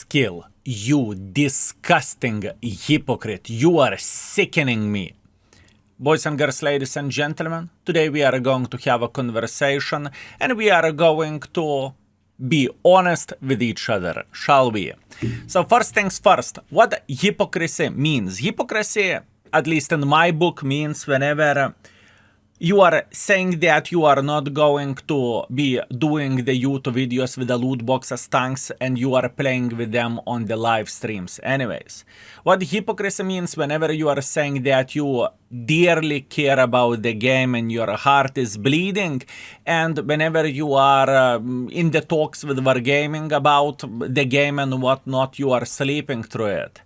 skill. You disgusting hypocrite. You are sickening me. Boys and girls, ladies and gentlemen, today we are going to have a conversation and we are going to be honest with each other, shall we? So first things first, what hypocrisy means. Hypocrisy, at least in my book, means whenever you are saying that you are not going to be doing the YouTube videos with the loot boxes tanks and you are playing with them on the live streams. Anyways, what hypocrisy means whenever you are saying that you dearly care about the game and your heart is bleeding, and whenever you are in the talks with Wargaming about the game and whatnot, you are sleeping through it.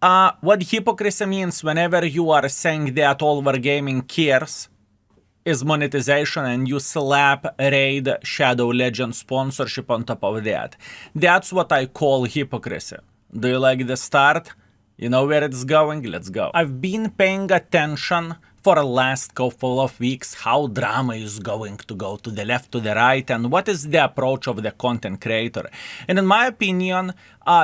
What hypocrisy means whenever you are saying that all Wargaming cares is monetization and you slap Raid Shadow Legend sponsorship on top of that. That's what I call hypocrisy. Do you like the start? You know where it's going? Let's go. I've been paying attention for the last couple of weeks how drama is going to go to the left, to the right, and what is the approach of the content creator. And in my opinion,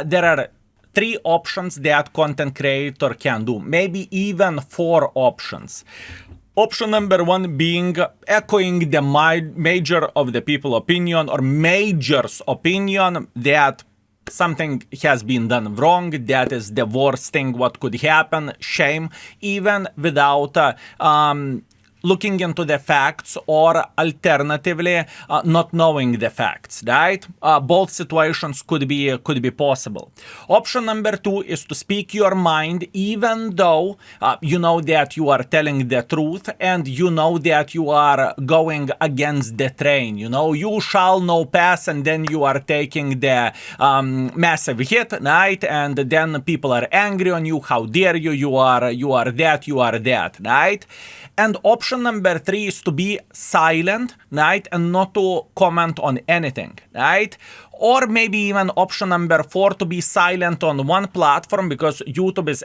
there are 3 options that content creator can do, maybe even 4 options. Option number 1 being echoing the major of the people opinion or major's opinion that something has been done wrong, that is the worst thing what could happen, shame, even without looking into the facts or alternatively not knowing the facts, right? Both situations could be possible. Option number 2 is to speak your mind even though you know that you are telling the truth and you know that you are going against the train. You know, you shall no pass, and then you are taking the massive hit, right? And then people are angry on you. How dare you? You are that, right? And option number 3 is to be silent, right? And not to comment on anything, right? Or maybe even option number 4, to be silent on one platform, because YouTube is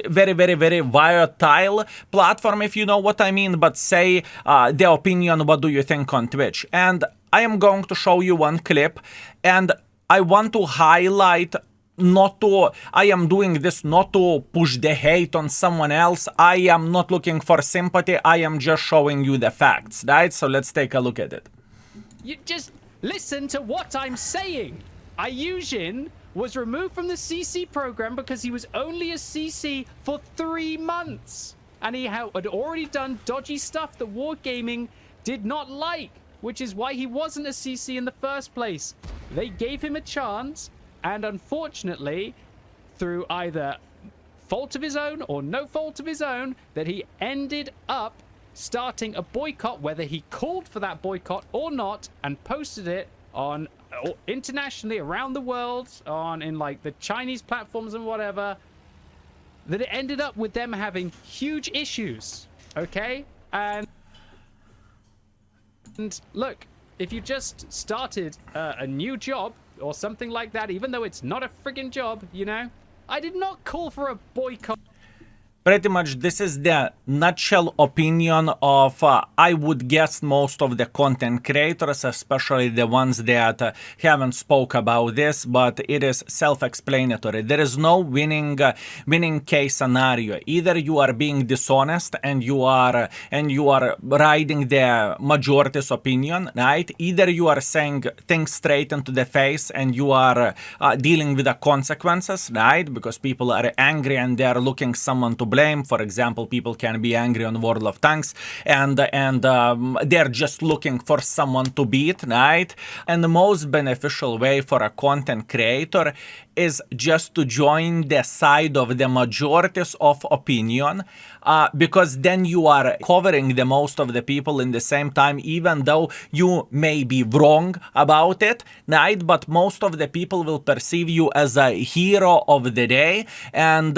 very, very, very volatile platform, if you know what I mean. But say the opinion, what do you think on Twitch? And I am going to show you one clip, and I want to highlight I am doing this not to push the hate on someone else. I am not looking for sympathy. I am just showing you the facts, right? So let's take a look at it. You just listen to what I'm saying. Ayujin was removed from the CC program because he was only a CC for 3 months. And he had already done dodgy stuff that Wargaming did not like, which is why he wasn't a CC in the first place. They gave him a chance. And unfortunately, through either fault of his own or no fault of his own, that he ended up starting a boycott, whether he called for that boycott or not, and posted it on internationally around the world, in like the Chinese platforms and whatever, that it ended up with them having huge issues, okay? And look, if you just started a new job or something like that, even though it's not a friggin' job, you know, I did not call for a boycott. Pretty much this is the nutshell opinion of, I would guess, most of the content creators, especially the ones that haven't spoke about this, but it is self-explanatory. There is no winning case scenario. Either you are being dishonest and you are riding the majority's opinion, right? Either you are saying things straight into the face and you are dealing with the consequences, right? Because people are angry and they are looking someone to blame. For example, people can be angry on World of Tanks and they're just looking for someone to beat, right? And the most beneficial way for a content creator is just to join the side of the majorities of opinion, because then you are covering the most of the people in the same time, even though you may be wrong about it, right? But most of the people will perceive you as a hero of the day and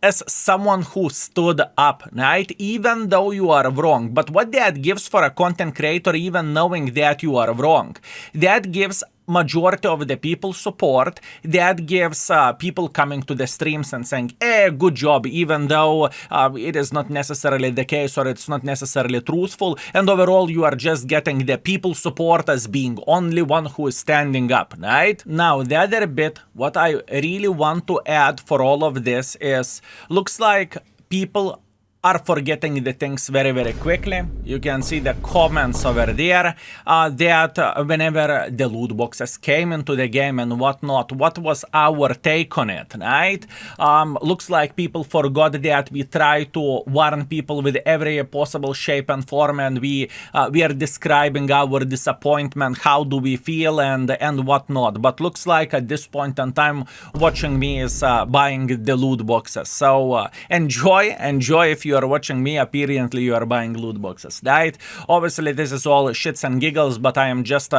as someone who stood up, right? Even though you are wrong. But what that gives for a content creator, even knowing that you are wrong, that gives majority of the people support, that gives people coming to the streams and saying, hey, good job, even though it is not necessarily the case or it's not necessarily truthful. And overall, you are just getting the people support as being only one who is standing up, right? Now, the other bit, what I really want to add for all of this is, looks like people are forgetting the things very, very quickly. You can see the comments over there that whenever the loot boxes came into the game and whatnot, what was our take on it, right? Looks like people forgot that we try to warn people with every possible shape and form, and we are describing our disappointment, how do we feel, and whatnot. But looks like at this point in time, watching me is buying the loot boxes. So enjoy if you are watching me. Apparently you are buying loot boxes, right? Obviously this is all shits and giggles, but I am just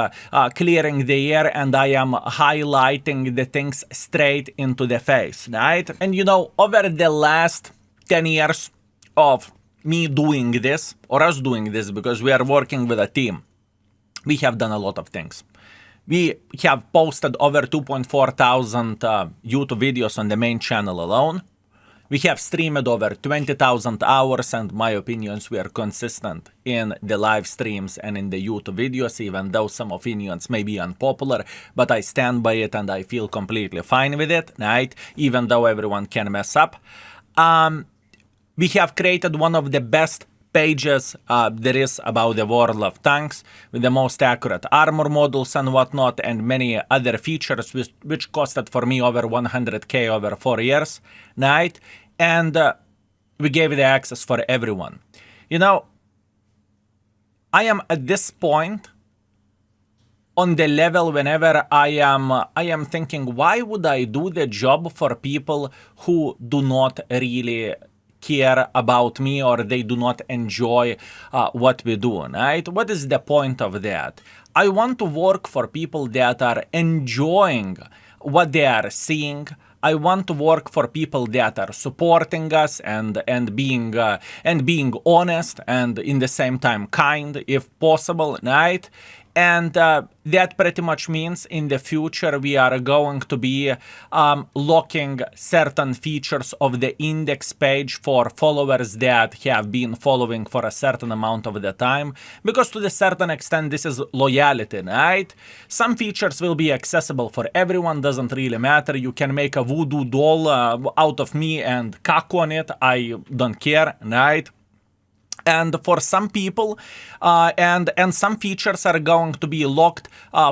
clearing the air and I am highlighting the things straight into the face, right? And you know, over the last 10 years of me doing this, or us doing this, because we are working with a team, we have done a lot of things. We have posted over 2.4 thousand YouTube videos on the main channel alone. We have streamed over 20,000 hours, and my opinions were consistent in the live streams and in the YouTube videos, even though some opinions may be unpopular, but I stand by it and I feel completely fine with it, right? Even though everyone can mess up. We have created one of the best pages there is about the World of Tanks, with the most accurate armor models and whatnot, and many other features which costed for me over 100k over 4 years, right? And we gave the access for everyone. You know, I am at this point on the level whenever I am thinking, why would I do the job for people who do not really care about me, or they do not enjoy what we do, right? What is the point of that? I want to work for people that are enjoying what they are seeing. I want to work for people that are supporting us and being honest and in the same time kind, if possible, right? And that pretty much means in the future we are going to be locking certain features of the index page for followers that have been following for a certain amount of the time, because to a certain extent this is loyalty, right? Some features will be accessible for everyone, doesn't really matter. You can make a voodoo doll out of me and cack on it, I don't care, right? And for some people, and some features are going to be locked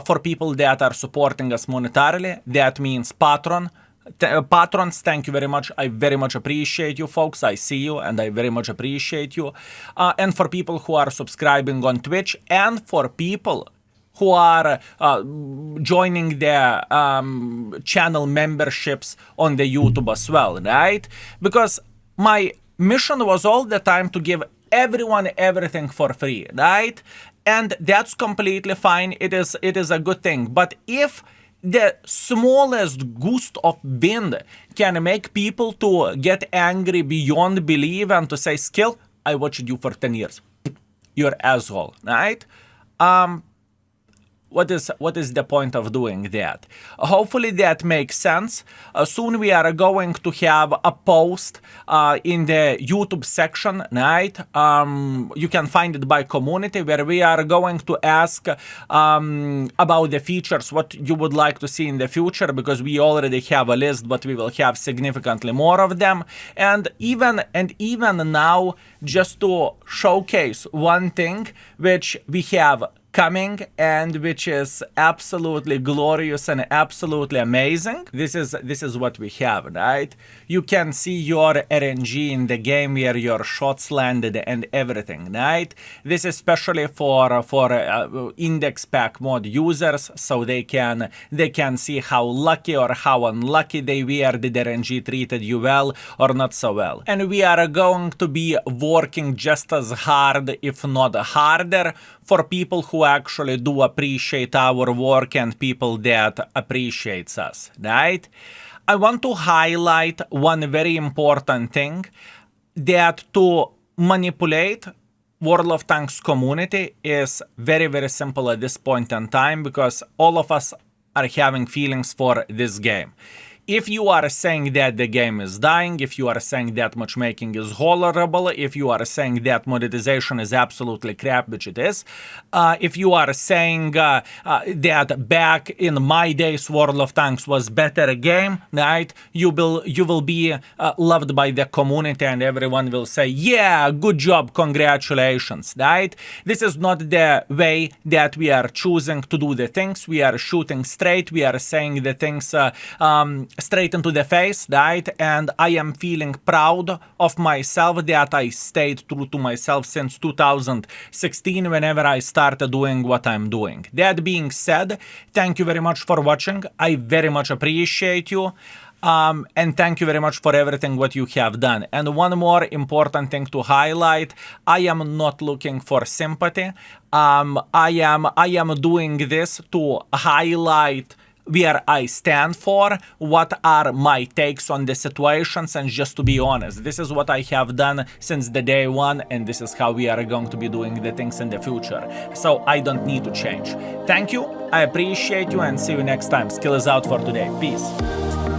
for people that are supporting us monetarily. That means patrons, thank you very much. I very much appreciate you folks. I see you and I very much appreciate you. And for people who are subscribing on Twitch, and for people who are joining the channel memberships on the YouTube as well, right? Because my mission was all the time to give everyone everything for free, right? And that's completely fine. It is a good thing. But if the smallest gust of wind can make people to get angry beyond belief and to say, Skill, I watched you for 10 years. You're asshole, right? What is the point of doing that? Hopefully that makes sense. Soon we are going to have a post in the YouTube section, right? You can find it by community, where we are going to ask about the features, what you would like to see in the future, because we already have a list, but we will have significantly more of them. And even now, just to showcase one thing which we have coming and which is absolutely glorious and absolutely amazing. This is what we have, right? You can see your RNG in the game, where your shots landed and everything, right? This is especially for index pack mod users, so they can see how lucky or how unlucky they were. Did RNG treated you well or not so well? And we are going to be working just as hard, if not harder, for people who actually do appreciate our work and people that appreciates us, right? I want to highlight one very important thing, that to manipulate World of Tanks community is very, very simple at this point in time, because all of us are having feelings for this game. If you are saying that the game is dying, if you are saying that matchmaking is horrible, if you are saying that monetization is absolutely crap, which it is, if you are saying that back in my days World of Tanks was better game, right? You will be loved by the community and everyone will say, yeah, good job, congratulations, right? This is not the way that we are choosing to do the things. We are shooting straight. We are saying the things straight into the face, right? And I am feeling proud of myself that I stayed true to myself since 2016 whenever I started doing what I'm doing. That being said, thank you very much for watching. I very much appreciate you. And thank you very much for everything what you have done. And one more important thing to highlight, I am not looking for sympathy. I am doing this to highlight where I stand for, what are my takes on the situations, and just to be honest, this is what I have done since the day one, and this is how we are going to be doing the things in the future. So I don't need to change. Thank you, I appreciate you, and see you next time. Skill is out for today. Peace.